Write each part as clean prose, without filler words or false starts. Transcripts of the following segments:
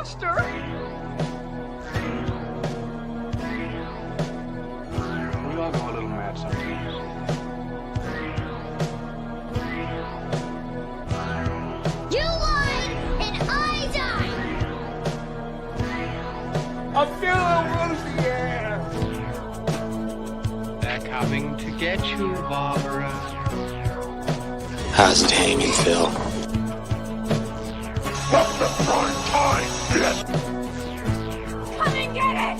monster? We all go a little mad sometimes. You lied and I died! I feel a little woozy, yeah. They're coming to get you, Barbara. How's it hanging, Phil? From the front time, bitch! Come and get it!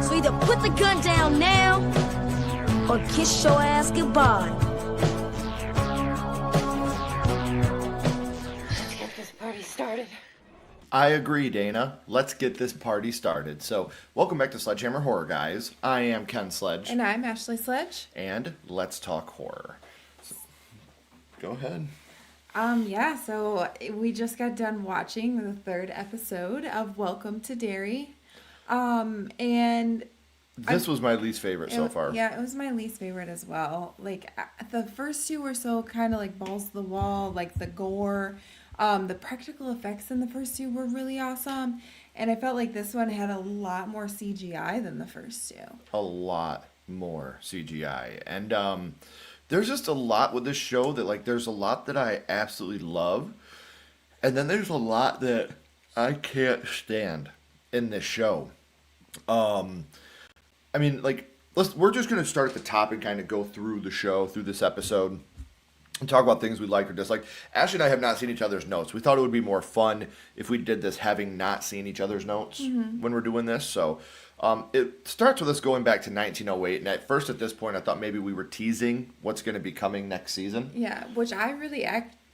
So either put the gun down now, or kiss your ass goodbye. Let's get this party started. I agree, Dana. Let's get this party started. So, welcome back to Sledgehammer Horror, guys. I am Ken Sledge. And I'm Ashley Sledge. And let's talk horror. So, go ahead. So we just got done watching the third episode of Welcome to Derry. And This was my least favorite so far. Yeah, it was my least favorite as well. Like, the first two were so kind of like balls to the wall, like the gore. The practical effects in the first two were really awesome. And I felt like this one had a lot more CGI than the first two. A lot more CGI. And there's just a lot with this show that, like, there's a lot that I absolutely love. And then there's a lot that I can't stand in this show. I mean, like, we're just going to start at the top and kind of go through the show, through this episode, and talk about things we like or dislike. Ashley and I have not seen each other's notes. We thought it would be more fun if we did this having not seen each other's notes when we're doing this. So it starts with us going back to 1908. And at first, at this point, I thought maybe we were teasing what's going to be coming next season. Yeah, which I really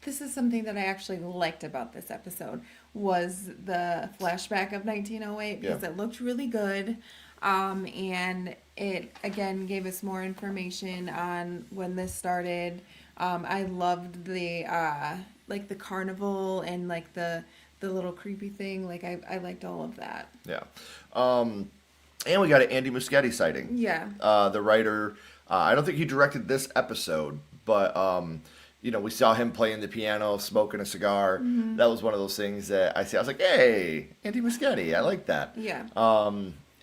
this is something that I actually liked about this episode, was the flashback of 1908, because it looked really good. And it, again, gave us more information on when this started. I loved the, like, the carnival and, like, the little creepy thing. Like, I liked all of that. Yeah. And we got an Andy Muschietti sighting. Yeah. The writer, I don't think he directed this episode, but, we saw him playing the piano, smoking a cigar. Mm-hmm. That was one of those things that I was like, hey, Andy Muschietti, I like that. Yeah.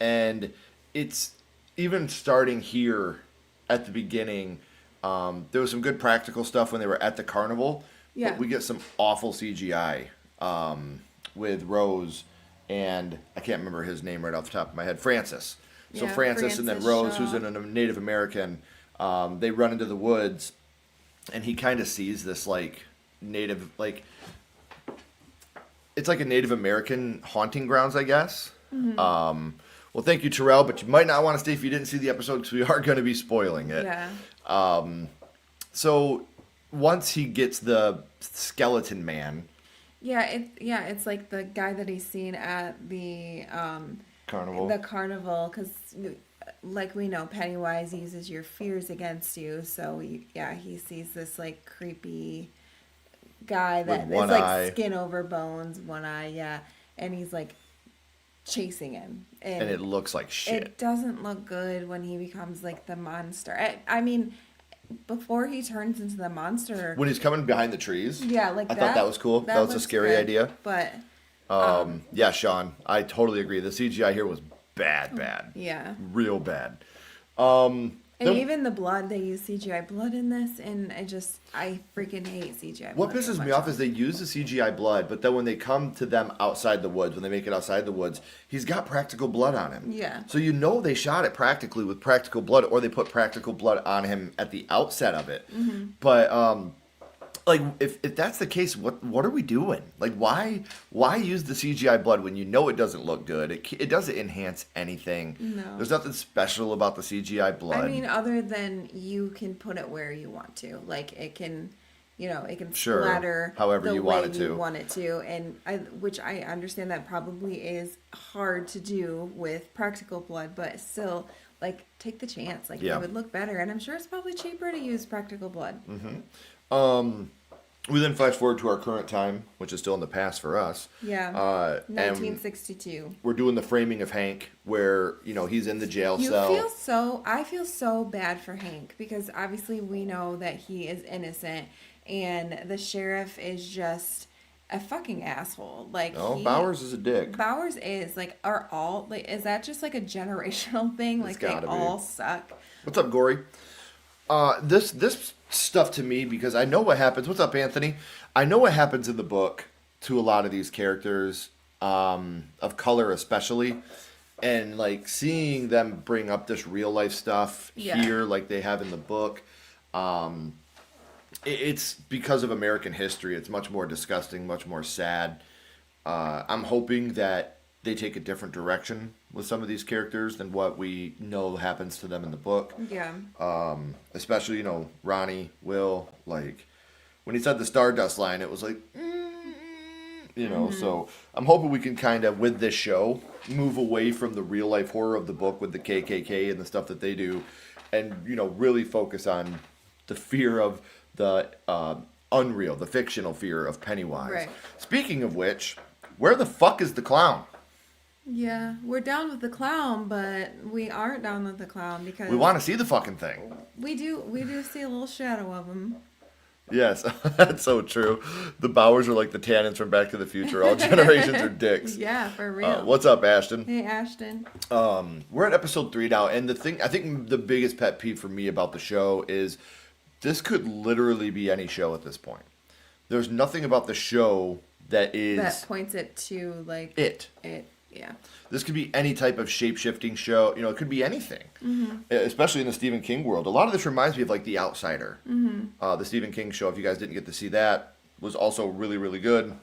And it's even starting here at the beginning. There was some good practical stuff when they were at the carnival. Yeah. But we get some awful CGI with Rose and I can't remember his name right off the top of my head. Francis. So Yeah, Francis and then Rose, who's a Native American, they run into the woods, and he kind of sees this like Native, like it's like a Native American haunting grounds, I guess. Mm-hmm. Well, thank you, Terrell, but you might not want to stay if you didn't see the episode because we are going to be spoiling it. Yeah. So once he gets the skeleton man. It's like the guy that he's seen at the Carnival. The carnival, because like we know, Pennywise uses your fears against you. So he sees this like creepy guy that is like skin over bones, one eye, and he's like chasing him, and it looks like shit. It doesn't look good when he becomes like the monster. I mean, before he turns into the monster, when he's coming behind the trees, I thought that was cool. That was a scary idea. But yeah, Sean, I totally agree. The CGI here was bad. Yeah, real bad. And even the blood, they use CGI blood in this, and I freaking hate CGI blood. What pisses me off is they use the CGI blood, but then when they come to them outside the woods, when they make it outside the woods, he's got practical blood on him. Yeah. So they shot it practically with practical blood, or they put practical blood on him at the outset of it. Mm-hmm. But like if that's the case, what are we doing? Like why use the CGI blood when you know it doesn't look good? It doesn't enhance anything. No. There's nothing special about the CGI blood. I mean, other than you can put it where you want to. Like it can splatter however you want it to. You want it to, and which I understand that probably is hard to do with practical blood, but still, like, take the chance. Like, it would look better, and I'm sure it's probably cheaper to use practical blood. Mm-hmm. We then flash forward to our current time, which is still in the past for us. Yeah. 1962. We're doing the framing of Hank, where he's in the jail cell. I feel so bad for Hank, because obviously we know that he is innocent, and the sheriff is just a fucking asshole. Like, Bowers is a dick. Bowers is like, is that just like a generational thing? Like, they all suck. What's up, Gory? This stuff to me, because I know what happens. What's up, Anthony? I know what happens in the book to a lot of these characters, of color especially, and like seeing them bring up this real life stuff here, like they have in the book. It's because of American history. It's much more disgusting, much more sad. I'm hoping that they take a different direction with some of these characters than what we know happens to them in the book. Yeah. Especially, Ronnie, Will, like, when he said the Stardust line, it was like, so I'm hoping we can kind of, with this show, move away from the real life horror of the book with the KKK and the stuff that they do, and, really focus on the fear of the unreal, the fictional fear of Pennywise. Right. Speaking of which, where the fuck is the clown? Yeah, we're down with the clown, but we aren't down with the clown because We want to see the fucking thing. we do see a little shadow of him. Yes, that's so true. The Bowers are like the Tannins from Back to the Future. All generations are dicks. Yeah, for real. What's up, Ashton? Hey, Ashton. We're at episode 3 now, and I think the biggest pet peeve for me about the show is this could literally be any show at this point. There's nothing about the show that points it to like it. Yeah. This could be any type of shape-shifting show. It could be anything. Especially in the Stephen King world. A lot of this reminds me of like The Outsider. The Stephen King show, if you guys didn't get to see that, was also really, really good.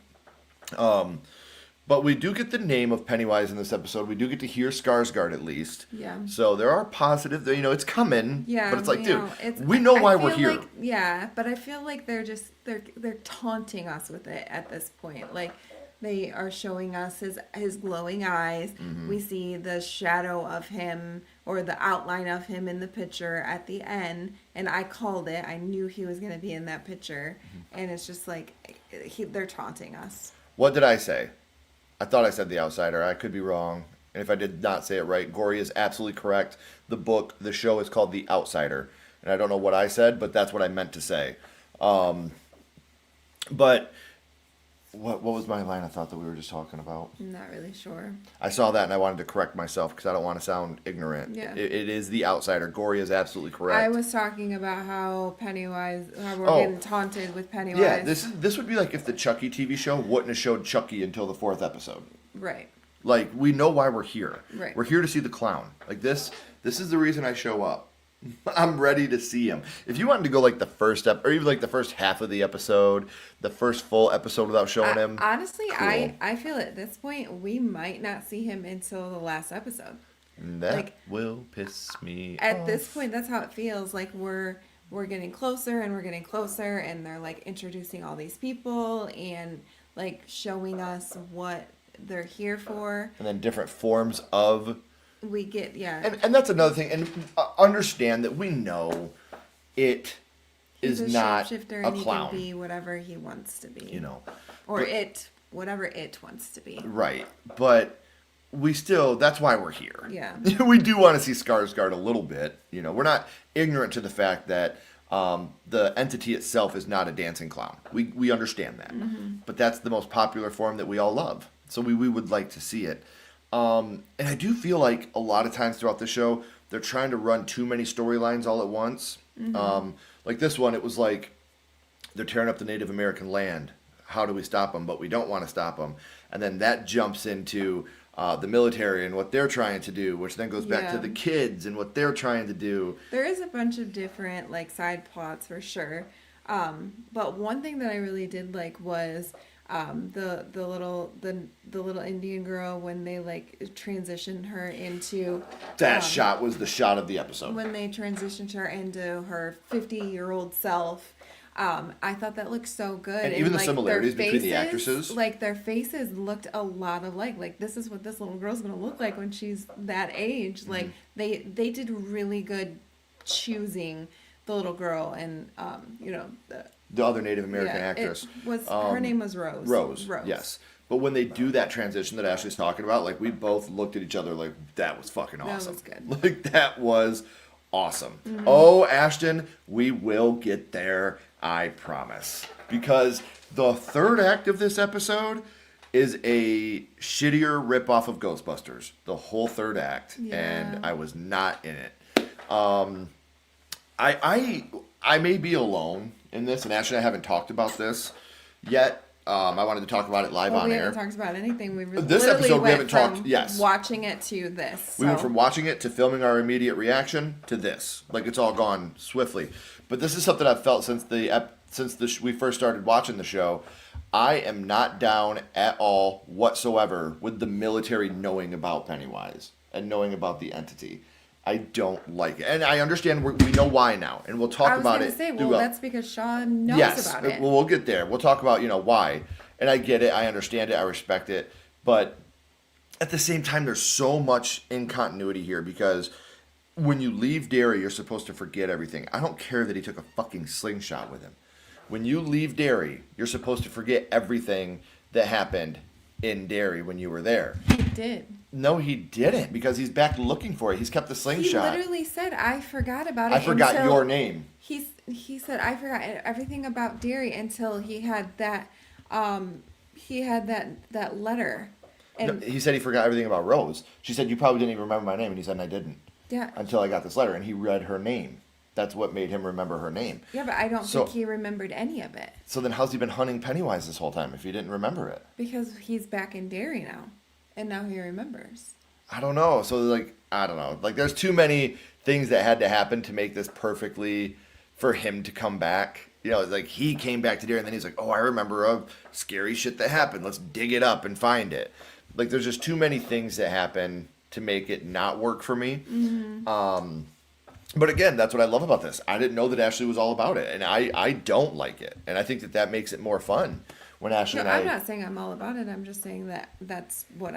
But we do get the name of Pennywise in this episode. We do get to hear Skarsgård at least. Yeah. So there are positive, it's coming. Yeah. But it's like, dude, it's, we know why I we're feel here. like, yeah, but I feel like they're taunting us with it at this point. Like, they are showing us his glowing eyes. We see the shadow of him or the outline of him in the picture at the end. And I called it. I knew he was going to be in that picture. And it's just like, they're taunting us. What did I say? I thought I said The Outsider. I could be wrong. And if I did not say it right, Gory is absolutely correct. The show is called The Outsider. And I don't know what I said, but that's what I meant to say. But what was my line I thought that we were just talking about? I'm not really sure. I saw that and I wanted to correct myself because I don't want to sound ignorant. Yeah. It is The Outsider. Gory is absolutely correct. I was talking about how we're getting taunted with Pennywise. Yeah, this would be like if the Chucky TV show wouldn't have showed Chucky until the 4th episode. Right. Like, we know why we're here. Right. We're here to see the clown. Like, this is the reason I show up. I'm ready to see him. If you wanted to go like the first or even like the first half of the episode, the first full episode without showing him. Honestly, cool. I feel at this point we might not see him until the last episode. That will piss me at off. this point, that's how it feels. Like we're getting closer and we're getting closer, and they're like introducing all these people and like showing us what they're here for. And then different forms of. We get and that's another thing, and understand that we know it He's is not shapeshifter a and clown. He can be whatever he wants to be. Or whatever it wants to be. Right, but that's why we're here. Yeah. We do want to see Skarsgård a little bit. We're not ignorant to the fact that the entity itself is not a dancing clown. We understand that. But that's the most popular form that we all love. So we would like to see it. And I do feel like a lot of times throughout the show, they're trying to run too many storylines all at once. Like this one, it was like, they're tearing up the Native American land. How do we stop them? But we don't want to stop them. And then that jumps into the military and what they're trying to do, which then goes back to the kids and what they're trying to do. There is a bunch of different like side plots for sure. But one thing that I really did like was the little Indian girl when they like transitioned her into that shot was the shot of the episode when they transitioned her into her 50-year-old self. I thought that looked so good, and even the like, similarities between the actresses, like their faces looked a lot alike. Like this is what this little girl's gonna look like when she's that age. Like they did really good choosing the little girl and the other Native American actress. Her name was Rose. Rose, yes. But when they do that transition that Ashley's talking about, like we both looked at each other like, that was fucking awesome. That was good. Like that was awesome. Oh, Ashton, we will get there I promise. Because the third act of this episode is a shittier ripoff of Ghostbusters. The whole third act. Yeah. And I was not in it. I may be alone in this, and actually I haven't talked about this yet. I wanted to talk about it live on we air. haven't talked about anything. We This literally episode we went haven't from talked- yes. watching it to this. We went so. from watching it to filming our immediate reaction to this. Like, it's all gone swiftly. But this is something I've felt since we first started watching the show. I am not down at all whatsoever with the military knowing about Pennywise and knowing about the entity. I don't like it. And I understand we know why now. And we'll talk about it. I was going to say, well, that's because Sean knows yes, about it. Well, we'll get there. We'll talk about, why. And I get it. I understand it. I respect it. But at the same time, there's so much incontinuity here because when you leave Derry, you're supposed to forget everything. I don't care that he took a fucking slingshot with him. When you leave Derry, you're supposed to forget everything that happened in Derry when you were there. He did. No, he didn't, because he's back looking for it. He's kept the slingshot. He literally said, I forgot about it. I forgot until your name. He said, I forgot everything about Derry until he had that that letter. And No, he said he forgot everything about Rose. She said, you probably didn't even remember my name. And he said, and I didn't. yeah. Until I got this letter. And he read her name. That's what made him remember her name. Yeah, but I don't So- think he remembered any of it. So then how's he been hunting Pennywise this whole time if he didn't remember it? Because he's back in Derry now. And now he remembers. I don't know. So, I don't know. There's too many things that had to happen to make this perfectly for him to come back. He came back to Derry and then he's like, oh, I remember a scary shit that happened. Let's dig it up and find it. There's just too many things that happen to make it not work for me. Mm-hmm. But again, that's what I love about this. I didn't know that Ashley was all about it. And I don't like it. And I think that makes it more fun when Ashley and I... I'm not saying I'm all about it. I'm just saying that's what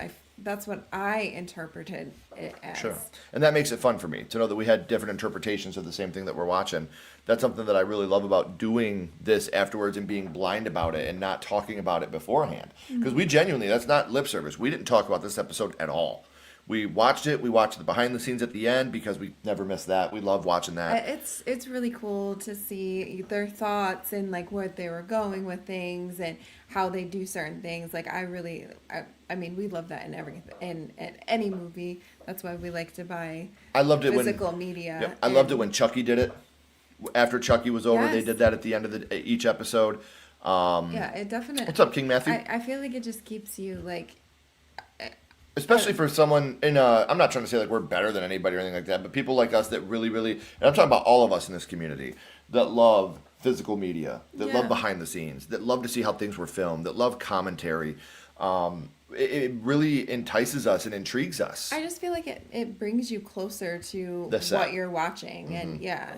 I interpreted it as. Sure. And that makes it fun for me to know that we had different interpretations of the same thing that we're watching. That's something that I really love about doing this afterwards and being blind about it and not talking about it beforehand. Because we genuinely, that's not lip service. We didn't talk about this episode at all. We watched it. We watched the behind the scenes at the end because we never miss that. We love watching that. It's really cool to see their thoughts and where they were going with things and how they do certain things. I mean, we love that in everything, in any movie. That's why we like to buy I loved it physical media. Yep, I loved it when Chucky did it. After Chucky was over, they Yes. did that at the end of each episode. Yeah, it definitely. What's up, King Matthew? I feel like it just keeps you Especially for someone I'm not trying to say we're better than anybody or anything like that, but people like us that really, really, and I'm talking about all of us in this community that love physical media, that love behind the scenes, that love to see how things were filmed, that love commentary. It really entices us and intrigues us. I just feel like it brings you closer to The set. what you're watching, and yeah.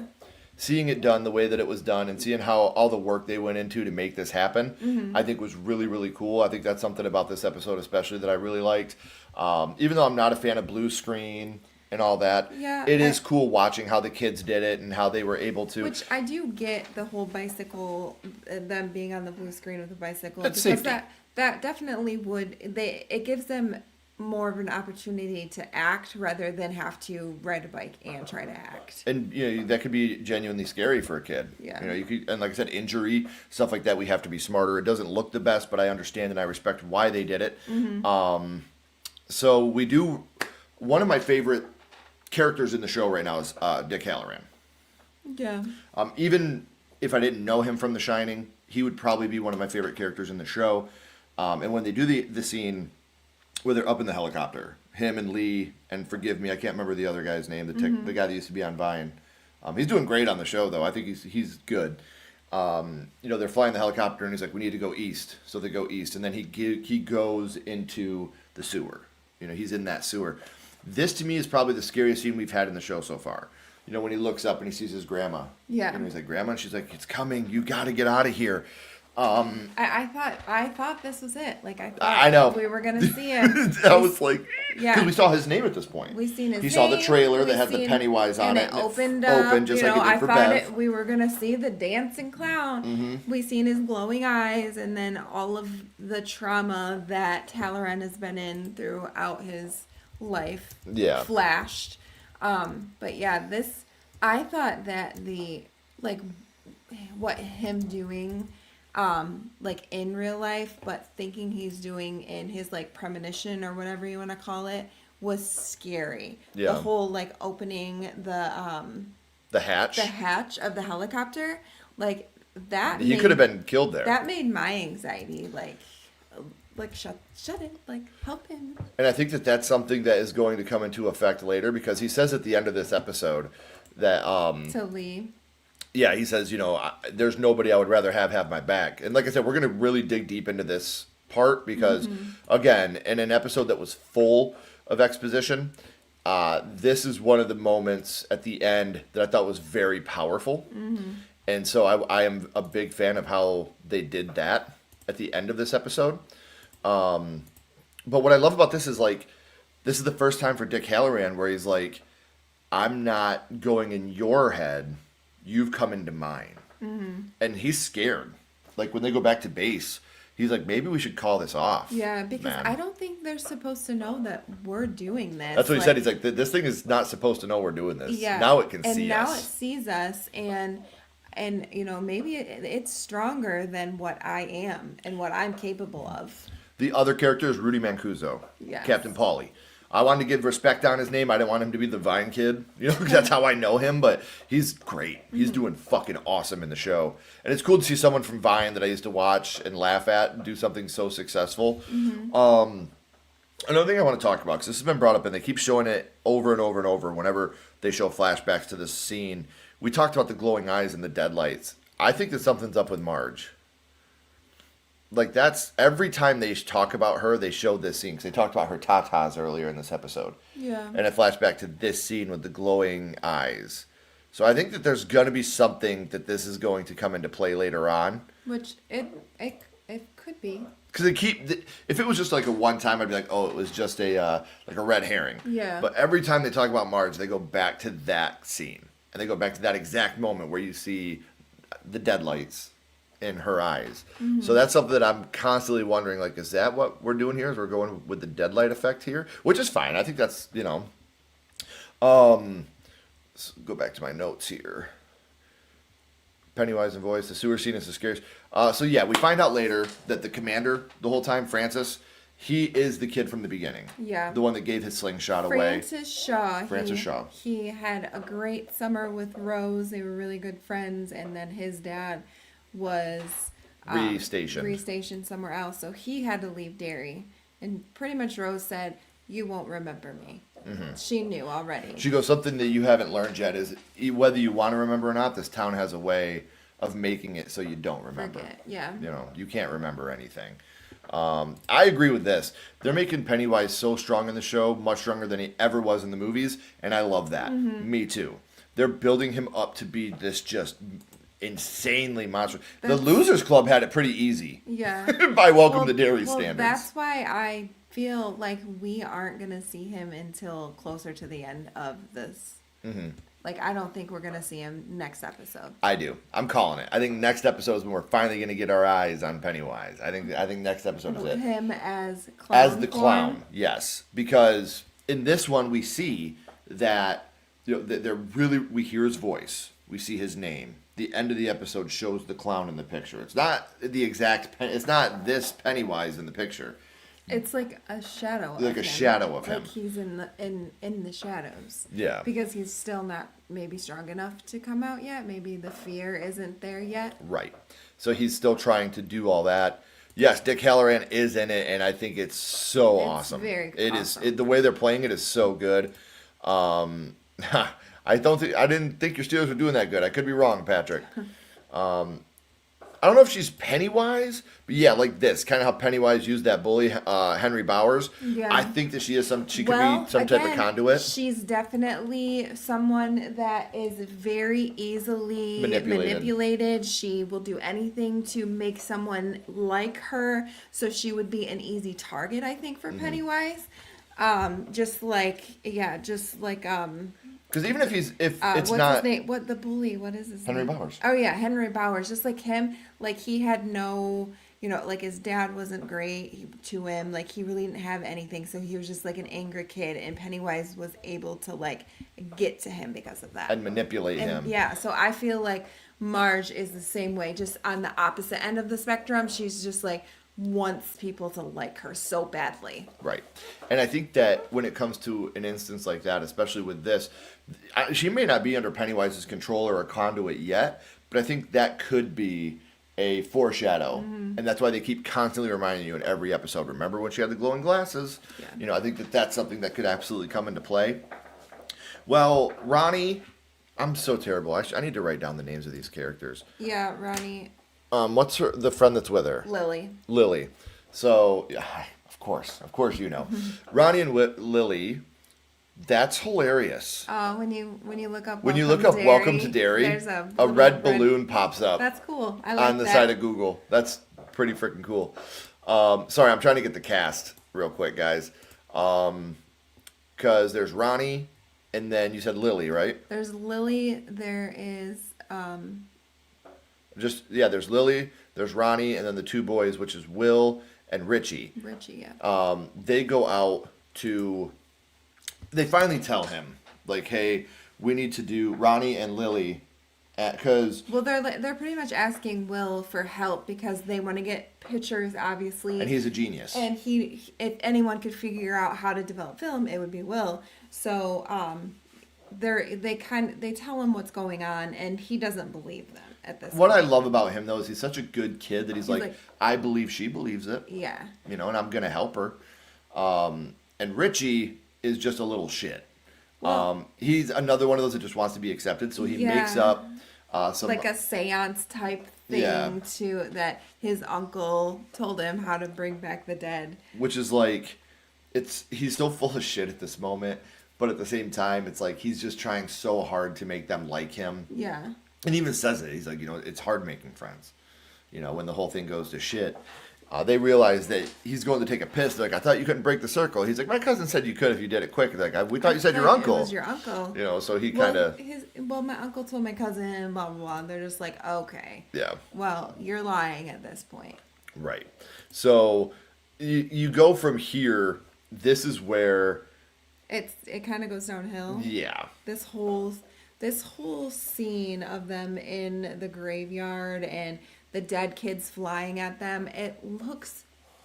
Seeing it done the way that it was done and seeing how all the work they went into to make this happen, I think was really, really cool. I think that's something about this episode especially that I really liked. Even though I'm not a fan of blue screen and all that, it is cool watching how the kids did it and how they were able to. Which I do get the whole bicycle, them being on the blue screen with a bicycle. That's because safety. that definitely it gives them more of an opportunity to act rather than have to ride a bike and try to act. And that could be genuinely scary for a kid. Yeah. You could, and like I said, injury, stuff like that. We have to be smarter. It doesn't look the best, but I understand and I respect why they did it. So we do. One of my favorite characters in the show right now is Dick Halloran. Yeah. Even if I didn't know him from The Shining, he would probably be one of my favorite characters in the show. And when they do the scene where they're up in the helicopter, him and Lee, and forgive me, I can't remember the other guy's name, the guy that used to be on Vine. He's doing great on the show, though. I think he's good. They're flying the helicopter, and he's like, we need to go east. So they go east, and then he goes into the sewer. He's in that sewer. This, to me, is probably the scariest scene we've had in the show so far. When he looks up and he sees his grandma. Yeah. And he's like, Grandma? And she's like, it's coming. You got to get out of here. I thought this was it. I know. We were gonna see it. I was like, Yeah. because we saw his name at this point. We seen his He name. saw the trailer that we had the seen- Pennywise on and it. it opened up. Opened just like it did I for thought Bev. we were gonna see the dancing clown. We seen his glowing eyes, and then all of the trauma that Halloran has been in throughout his life. Yeah. Flashed. But yeah, I thought that him doing like in real life, but thinking he's doing in his like premonition or whatever you want to call it was scary. Yeah. The whole like opening the hatch of the helicopter, like that. He could have been killed there. That made my anxiety like shut it, like help him. And I think that that's something that is going to come into effect later, because he says at the end of this episode that To Lee. yeah, he says, there's nobody I would rather have my back. And like I said, we're going to really dig deep into this part because, again, in an episode that was full of exposition, this is one of the moments at the end that I thought was very powerful. And so I am a big fan of how they did that at the end of this episode. But what I love about this is, like, this is the first time for Dick Halloran where he's like, I'm not going in your head. You've come into mine. And he's scared. Like, when they go back to base, he's like, maybe we should call this off. Yeah, because man. I don't think they're supposed to know that we're doing this. That's what he said. He's like, this thing is not supposed to know we're doing this. Yeah. Now it can and see now us. it sees us, and maybe it's stronger than what I am and what I'm capable of. The other character is Rudy Mancuso. Yes. Captain Paulie. I wanted to give respect on his name. I didn't want him to be the Vine kid, because that's how I know him. But he's great. He's doing fucking awesome in the show. And it's cool to see someone from Vine that I used to watch and laugh at and do something so successful. Another thing I want to talk about, because this has been brought up and they keep showing it over and over and over whenever they show flashbacks to this scene. We talked about the glowing eyes and the deadlights. I think that something's up with Marge. Like, that's every time they talk about her, they show this scene, because they talked about her tatas earlier in this episode. Yeah. And it flashed back to this scene with the glowing eyes. So I think that there's going to be something that this is going to come into play later on. Which it could be. Because if it was just like a one time, I'd be like, oh, it was just a like a red herring. Yeah. But every time they talk about Marge, they go back to that scene. And they go back to that exact moment where you see the deadlights in her eyes. So that's something that I'm constantly wondering, like, is that what we're doing here? Is we're going with the deadlight effect here? Which is fine. I think that's, let's go back to my notes here. Pennywise and voice, the sewer scene is the scariest. So yeah, we find out later that the commander, the whole time, Francis, he is the kid from the beginning. Yeah. The one that gave his slingshot away. Francis Shaw. He had a great summer with Rose. They were really good friends. And then his dad was restationed somewhere else. So he had to leave Derry. And pretty much Rose said, you won't remember me. She knew already. She goes, something that you haven't learned yet is whether you want to remember or not, this town has a way of making it so you don't remember. Forget, yeah. You can't remember anything. I agree with this. They're making Pennywise so strong in the show, much stronger than he ever was in the movies, and I love that. Me too. They're building him up to be this just insanely monstrous. The Losers Club had it pretty easy. Yeah. By Welcome to Derry standards. That's why I feel like we aren't going to see him until closer to the end of this. Like, I don't think we're going to see him next episode. I do. I'm calling it. I think next episode is when we're finally going to get our eyes on Pennywise. I think next episode is it. Him as clown. As the clown, yes. Because in this one we see that they're really, we hear his voice. We see his name. The end of the episode shows the clown in the picture. It's not the exact it's not this Pennywise in the picture. It's like a shadow of like him. A shadow of him. Like he's in the shadows. Yeah. Because he's still not maybe strong enough to come out yet. Maybe the fear isn't there yet. Right. So he's still trying to do all that. Yes, Dick Halloran is in it, and I think it's so awesome. Very It awesome. is the way they're playing it is so good. I didn't think your Steelers were doing that good. I could be wrong, Patrick. I don't know if she's Pennywise, but yeah, like this, kind of how Pennywise used that bully, Henry Bowers. Yeah. I think that she could be some type of conduit. She's definitely someone that is very easily Manipulated. She will do anything to make someone like her, so she would be an easy target, I think, for Pennywise. Because even if it's what's not his name? What the bully? What is his Henry name? Bowers. Oh yeah, Henry Bowers. Just like him, like he had no, like his dad wasn't great to him. Like he really didn't have anything, so he was just like an angry kid. And Pennywise was able to like get to him because of that and manipulate him. Yeah, so I feel like Marge is the same way, just on the opposite end of the spectrum. She's just like wants people to like her so badly. Right. And I think that when it comes to an instance like that, especially with this, she may not be under Pennywise's control or a conduit yet, but I think that could be a foreshadow. And that's why they keep constantly reminding you in every episode. Remember when she had the glowing glasses? Yeah. You know, I think that that's something that could absolutely come into play. Well, Ronnie, I'm so terrible. I need to write down the names of these characters. Yeah, Ronnie. What's the friend that's with her? Lily. Lily. So, yeah, of course you know. Ronnie and Lily, that's hilarious. When you look up Welcome to Derry, there's a red balloon pops up. That's cool. I like on the that. side of Google. That's pretty freaking cool. Sorry, I'm trying to get the cast real quick, guys. Because there's Ronnie, and then you said Lily, right? There's Lily. There is There's Lily, there's Ronnie, and then the two boys, which is Will and Richie. Richie. Yeah. They go out to. They finally tell him, like, hey, we need to do Ronnie and Lily, because. Well, they're pretty much asking Will for help because they want to get pictures, obviously. And he's a genius. And if anyone could figure out how to develop film, it would be Will. So, they tell him what's going on, and he doesn't believe them at this What point. I love about him, though, is he's such a good kid that he's like, I believe she believes it. Yeah. You know, and I'm going to help her. And Richie is just a little shit. Well, he's another one of those that just wants to be accepted, so he makes up some... like a seance type thing that his uncle told him how to bring back the dead. Which is like, he's so full of shit at this moment, but at the same time, it's like he's just trying so hard to make them like him. Yeah. And he even says it. He's like, you know, it's hard making friends. You know, when the whole thing goes to shit. They realize that he's going to take a piss. They're like, I thought you couldn't break the circle. He's like, my cousin said you could if you did it quick. They're like, we thought you said your uncle. It was your uncle. You know, so he kind of... my uncle told my cousin, blah, blah, blah. They're just like, okay. Yeah. Well, you're lying at this point. Right. So you go from here. This is where... It kind of goes downhill. Yeah. This whole scene of them in the graveyard and the dead kids flying at them, it looks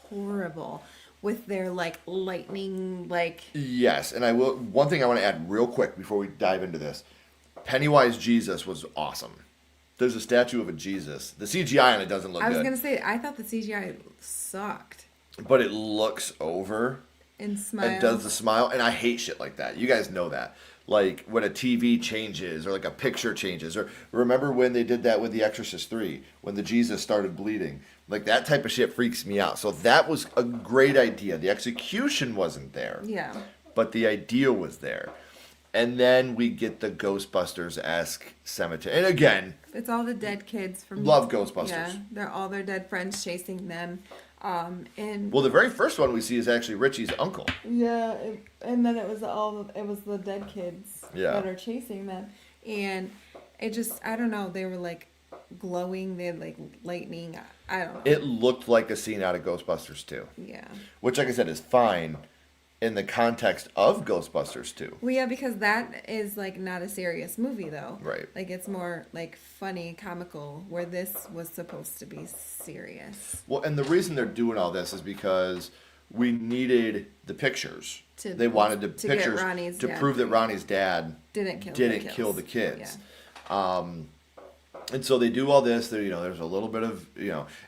horrible with their like lightning like. Yes, and one thing I want to add real quick before we dive into this. Pennywise Jesus was awesome. There's a statue of a Jesus. The CGI on it doesn't look good. I was going to say, I thought the CGI sucked. But it looks over. And smiles. And does the smile. And I hate shit like that. You guys know that. Like when a TV changes or like a picture changes. Or remember when they did that with The Exorcist 3? When the Jesus started bleeding. Like that type of shit freaks me out. So that was a great idea. The execution wasn't there. Yeah. But the idea was there. And then we get the Ghostbusters-esque cemetery. And again... It's all the dead kids from... Love Ghostbusters. Yeah, they're all their dead friends chasing them. And well, the very first one we see is actually Richie's uncle. Yeah, and then it was the dead kids that are chasing them. And it just, I don't know, they were like glowing, they had like lightning, I don't know. It looked like a scene out of Ghostbusters 2. Yeah. Which, like I said, is fine in the context of Ghostbusters 2. Well, yeah, because that is like not a serious movie though. Right. Like it's more like funny, comical, where this was supposed to be serious. Well, and the reason they're doing all this is because we needed the pictures. They wanted the pictures to prove that Ronnie's dad didn't kill the kids. Yeah. And so they do all this. There's a little bit of,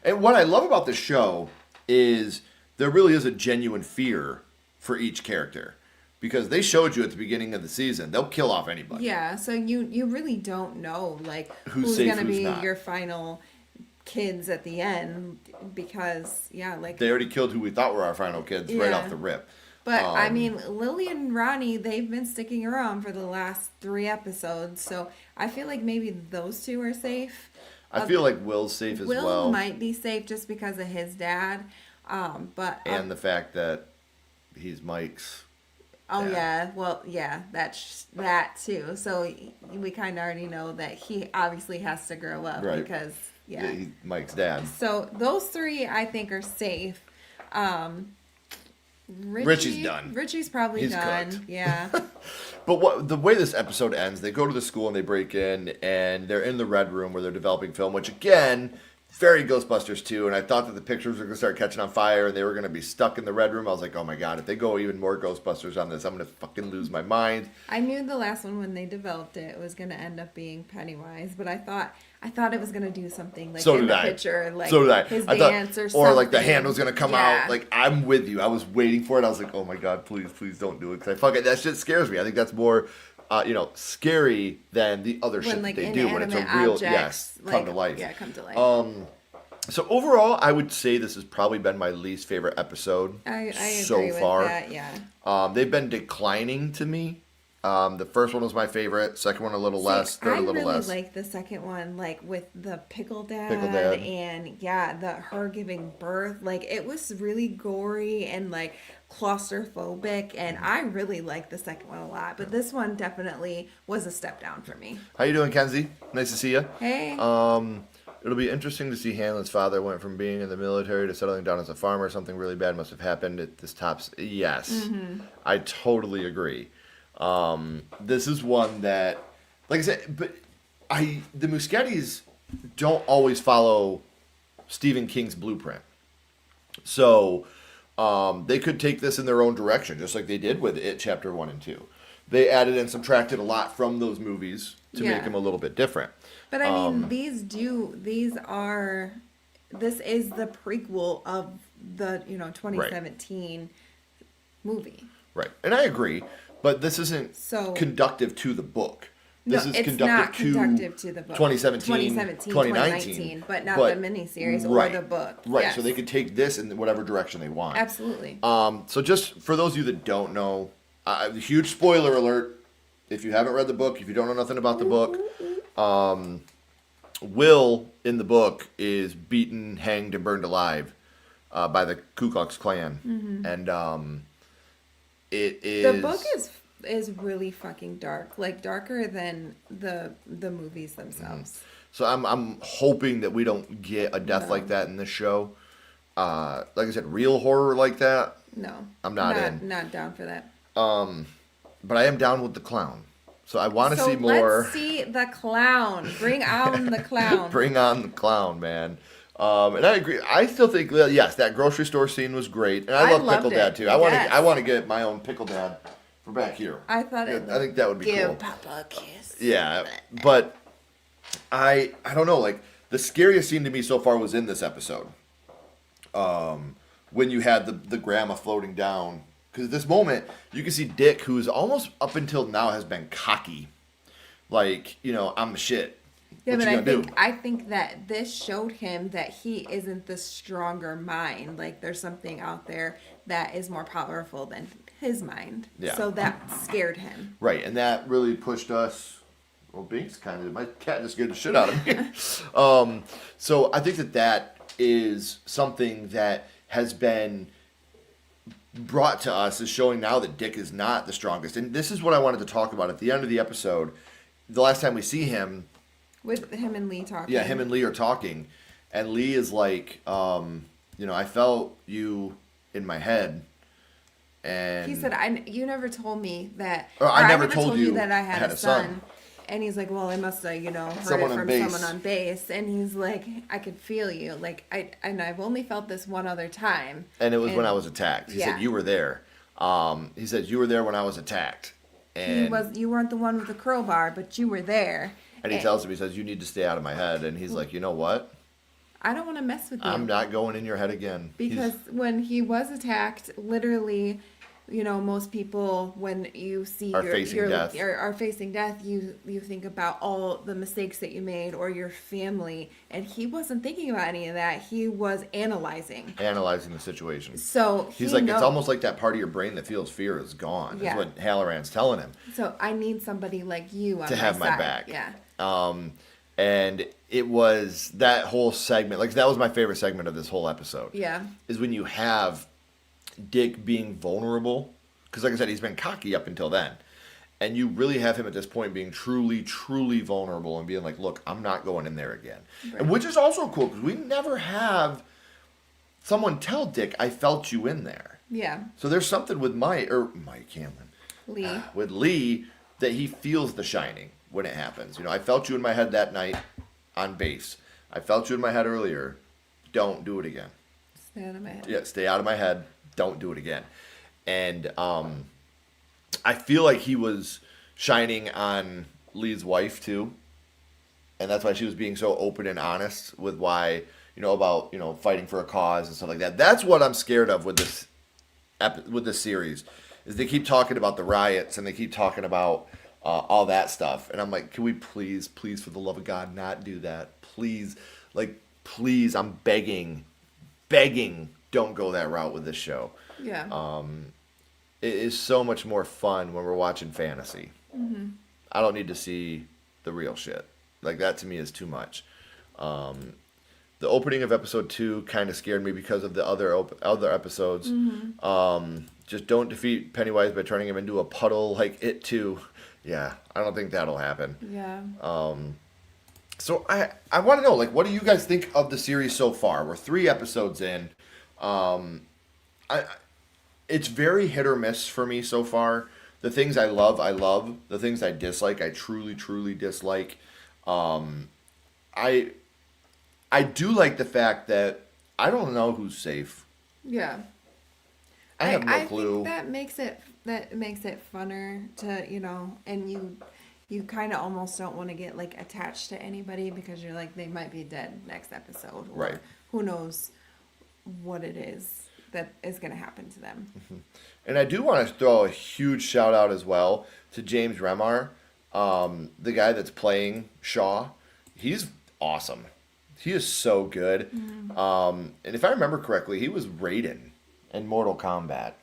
And what I love about this show is there really is a genuine fear for each character, because they showed you at the beginning of the season they'll kill off anybody. Yeah, so you really don't know like who's safe, gonna be not. your final kids at the end, because like they already killed who we thought were our final kids right off the rip. But I mean, Lily and Ronnie, they've been sticking around for the last 3 episodes, so I feel like maybe those two are safe. I feel like Will's safe as well. Will might be safe just because of his dad, but and the fact that he's Mike's. Oh yeah, well yeah, that's that too. So we kind of already know that he obviously has to grow up because he's Mike's dad. So those 3 I think are safe. Richie's done. Richie's probably He's done. cooked. Yeah. But the way this episode ends, they go to the school and they break in, and they're in the red room where they're developing film, which again, very Ghostbusters 2. And I thought that the pictures were going to start catching on fire and they were going to be stuck in the red room. I was like, oh my God, if they go even more Ghostbusters on this, I'm going to fucking lose my mind. I knew the last one when they developed it was going to end up being Pennywise, but I thought it was going to do something like So in did the I. picture, like So did I. his I thought, dance or something. or like the hand was going to come Yeah. out. Like, I'm with you. I was waiting for it. I was like, oh my God, please don't do it. Because that shit scares me. I think that's more, scary than the other shit like, that they do when it's a inanimate real, objects, come to life. Yeah, come to life. So overall, I would say this has probably been my least favorite episode I so agree with far. that, yeah. They've been declining to me. The first one was my favorite. Second one a little less. Third a little less. I really like the second one, like with the pickle dad, and her giving birth. Like it was really gory and like claustrophobic, and I really liked the second one a lot. But this one definitely was a step down for me. How you doing, Kenzie? Nice to see you. Hey. It'll be interesting to see Hanlon's father went from being in the military to settling down as a farmer. Something really bad must have happened at this tops. Yes, I totally agree. This is one that, like I said, but the Muschiettis don't always follow Stephen King's blueprint. So they could take this in their own direction, just like they did with It Chapter 1 and 2. They added and subtracted a lot from those movies to make them a little bit different. But I mean, this is the prequel of the 2017 movie. Right, and I agree, but this isn't conductive to the book. This is conductive to the book. 2017, 2019, but not the miniseries or the book. Right, yes. so they could take this in whatever direction they want. Absolutely. So just for those of you that don't know, huge spoiler alert. If you haven't read the book, if you don't know nothing about the book, Will in the book is beaten, hanged, and burned alive by the Ku Klux Klan, and it is the book is really fucking dark, like darker than the movies themselves. So I'm hoping that we don't get a death like that in this show. Like I said, real horror like that. No, I'm not in. Not down for that. But I am down with the clown. So I want to see more. Let's see the clown. Bring on the clown. Bring on the clown, man. And I agree. I still think yes, that grocery store scene was great, and I love Pickle Dad too. I want to get my own Pickle Dad for back here. I thought I think that would be cool. Give Papa a kiss. Yeah, but I don't know. Like the scariest scene to me so far was in this episode. When you had the grandma floating down. Because at this moment, you can see Dick, who's almost up until now has been cocky. Like, I'm the shit. Yeah, what but you gonna do? I think that this showed him that he isn't the stronger mind. Like, there's something out there that is more powerful than his mind. Yeah. So that scared him. Right, and that really pushed us. Well, Binks kind of. My cat just scared the shit out of me. So I think that is something that has been brought to us, is showing now that Dick is not the strongest. And this is what I wanted to talk about at the end of the episode. The last time we see him, with him and Lee talking. Yeah, him and Lee are talking, and Lee is like, I felt you in my head, and he said, "You never told me that." Or I never told you that I had a son. And he's like, well, I must have, heard someone it from on base. someone on base. And he's like, I could feel you. Like, I've only felt this one other time. And it was when I was attacked. He said, you were there. He said, you were there when I was attacked. And you weren't the one with the crowbar, but you were there. And he tells him, he says, you need to stay out of my head. And he's like, you know what? I don't want to mess with you. I'm not going in your head again. Because when he was attacked, literally... most people, when you see are facing death, you think about all the mistakes that you made or your family, and he wasn't thinking about any of that. He was analyzing the situation. So he's like, it's almost like that part of your brain that feels fear is gone. Yeah. Is what Halloran's telling him. So I need somebody like you on to have my side. back. Yeah. And it was that whole segment. Like that was my favorite segment of this whole episode. Yeah. Is when you have Dick being vulnerable, because like I said, he's been cocky up until then, and you really have him at this point being truly, truly vulnerable and being like, look, I'm not going in there again. Right. And which is also cool, because we never have someone tell Dick, I felt you in there. Yeah. So there's something with Mike Hanlon. Lee. With Lee that he feels the shining when it happens. You know, I felt you in my head that night on base. I felt you in my head earlier. Don't do it again. Stay out of my head. Yeah, stay out of my head. Don't do it again. And I feel like he was shining on Lee's wife too. And that's why she was being so open and honest with why, about, fighting for a cause and stuff like that. That's what I'm scared of with this series, is they keep talking about the riots and they keep talking about all that stuff. And I'm like, can we please, for the love of God, not do that? Please, please, I'm begging, don't go that route with this show. Yeah. It is so much more fun when we're watching fantasy. Mm-hmm. I don't need to see the real shit. Like, that to me is too much. The opening of episode 2 kind of scared me because of the other episodes. Mm-hmm. Just don't defeat Pennywise by turning him into a puddle like It Too. Yeah, I don't think that'll happen. Yeah. So I want to know, what do you guys think of the series so far? We're 3 episodes in. It's very hit or miss for me so far. The things I love, I love. The things I dislike, I truly, truly dislike. I do like the fact that I don't know who's safe. Yeah. I have no clue. Think that makes it funner to, and you kind of almost don't want to get attached to anybody because you're like, they might be dead next episode. Or right. Who knows what it is that is going to happen to them. Mm-hmm. And I do want to throw a huge shout out as well to James Remar, the guy that's playing Shaw. He's awesome. He is so good. Mm-hmm. And if I remember correctly, he was Raiden in Mortal Kombat.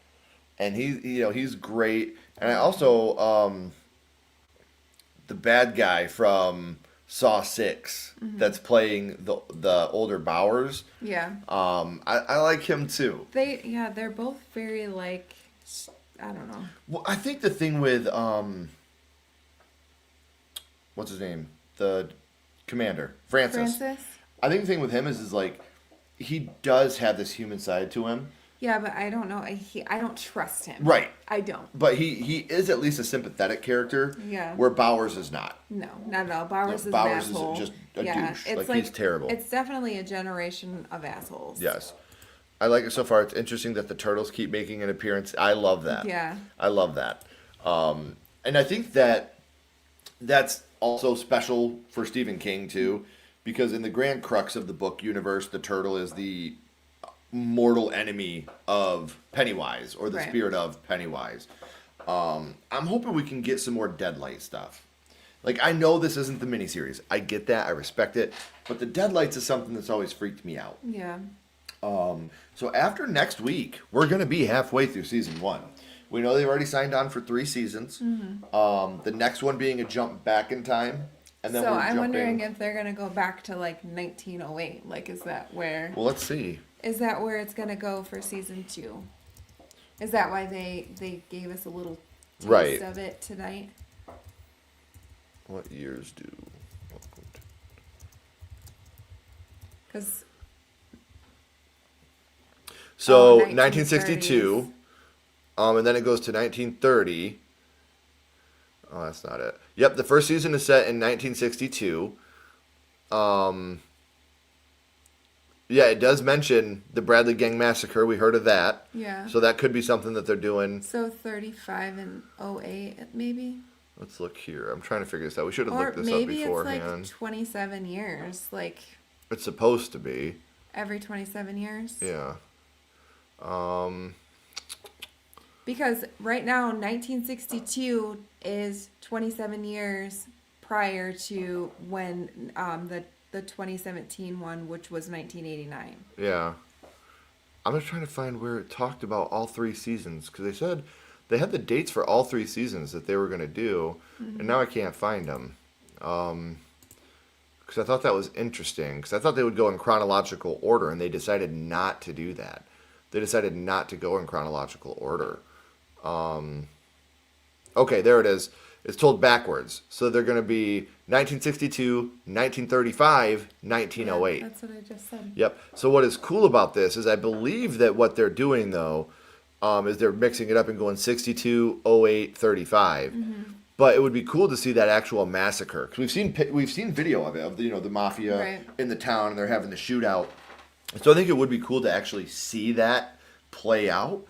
And he's great. And I also the bad guy from Saw 6 mm-hmm. that's playing the older Bowers. Yeah. I like him too. They're both very I don't know. Well, I think the thing with what's his name? The commander, Francis. I think the thing with him is he does have this human side to him. Yeah, but I don't know. I don't trust him. Right. I don't. But he is at least a sympathetic character. Yeah. Where Bowers is not. No, not at all. Bowers is an Bowers asshole. is just a douche. He's terrible. It's definitely a generation of assholes. Yes. I like it so far. It's interesting that the turtles keep making an appearance. I love that. Yeah. I love that. And I think that's also special for Stephen King too, because in the grand crux of the book universe, the turtle is the mortal enemy of Pennywise, or the right. spirit of Pennywise. I'm hoping we can get some more Deadlight stuff. I know this isn't the miniseries. I get that. I respect it. But the Deadlights is something that's always freaked me out. Yeah. So after next week, we're going to be halfway through season 1. We know they've already signed on for 3 seasons. Mm-hmm. The next one being a jump back in time. And then I'm wondering if they're going to go back to 1908. Is that where... Well, let's see. Is that where it's going to go for season 2? Is that why they gave us a little taste right. of it tonight? What years do... Because... So, 1962, and then it goes to 1930. Oh, that's not it. Yep, the first season is set in 1962. Yeah, it does mention the Bradley Gang Massacre. We heard of that. Yeah. So that could be something that they're doing. So 35 and 08, maybe? Let's look here. I'm trying to figure this out. We should have looked this up beforehand. Or maybe it's 27 years. It's supposed to be. Every 27 years? Yeah. Because right now, 1962 is 27 years prior to when the 2017 one, which was 1989. Yeah. I'm just trying to find where it talked about all 3 seasons, because they said they had the dates for all 3 seasons that they were going to do, mm-hmm. and now I can't find them. Because I thought that was interesting, because I thought they would go in chronological order, and they decided not to do that. They decided not to go in chronological order. Okay, there it is. It's told backwards. So they're going to be 1962, 1935, 1908. Yeah, that's what I just said. Yep. So what is cool about this is I believe that what they're doing, though, is they're mixing it up and going 62, 08, 35. But it would be cool to see that actual massacre, because we've seen video of it, of the mafia in the town, and they're having the shootout. So I think it would be cool to actually see that play out.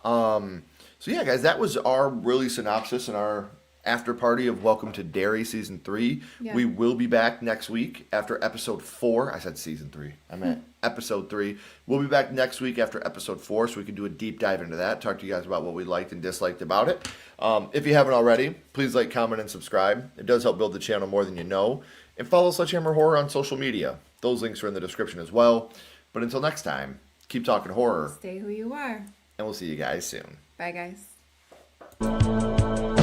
So yeah, guys, that was our really synopsis and our after party of Welcome to Derry Season 3. Yeah. We will be back next week after Episode 4. I said Season 3. I meant Episode 3. We'll be back next week after Episode 4, so we can do a deep dive into that, talk to you guys about what we liked and disliked about it. If you haven't already, please like, comment, and subscribe. It does help build the channel more than you know. And follow Sledgehammer Horror on social media. Those links are in the description as well. But until next time, keep talking horror. Stay who you are. And we'll see you guys soon. Bye, guys.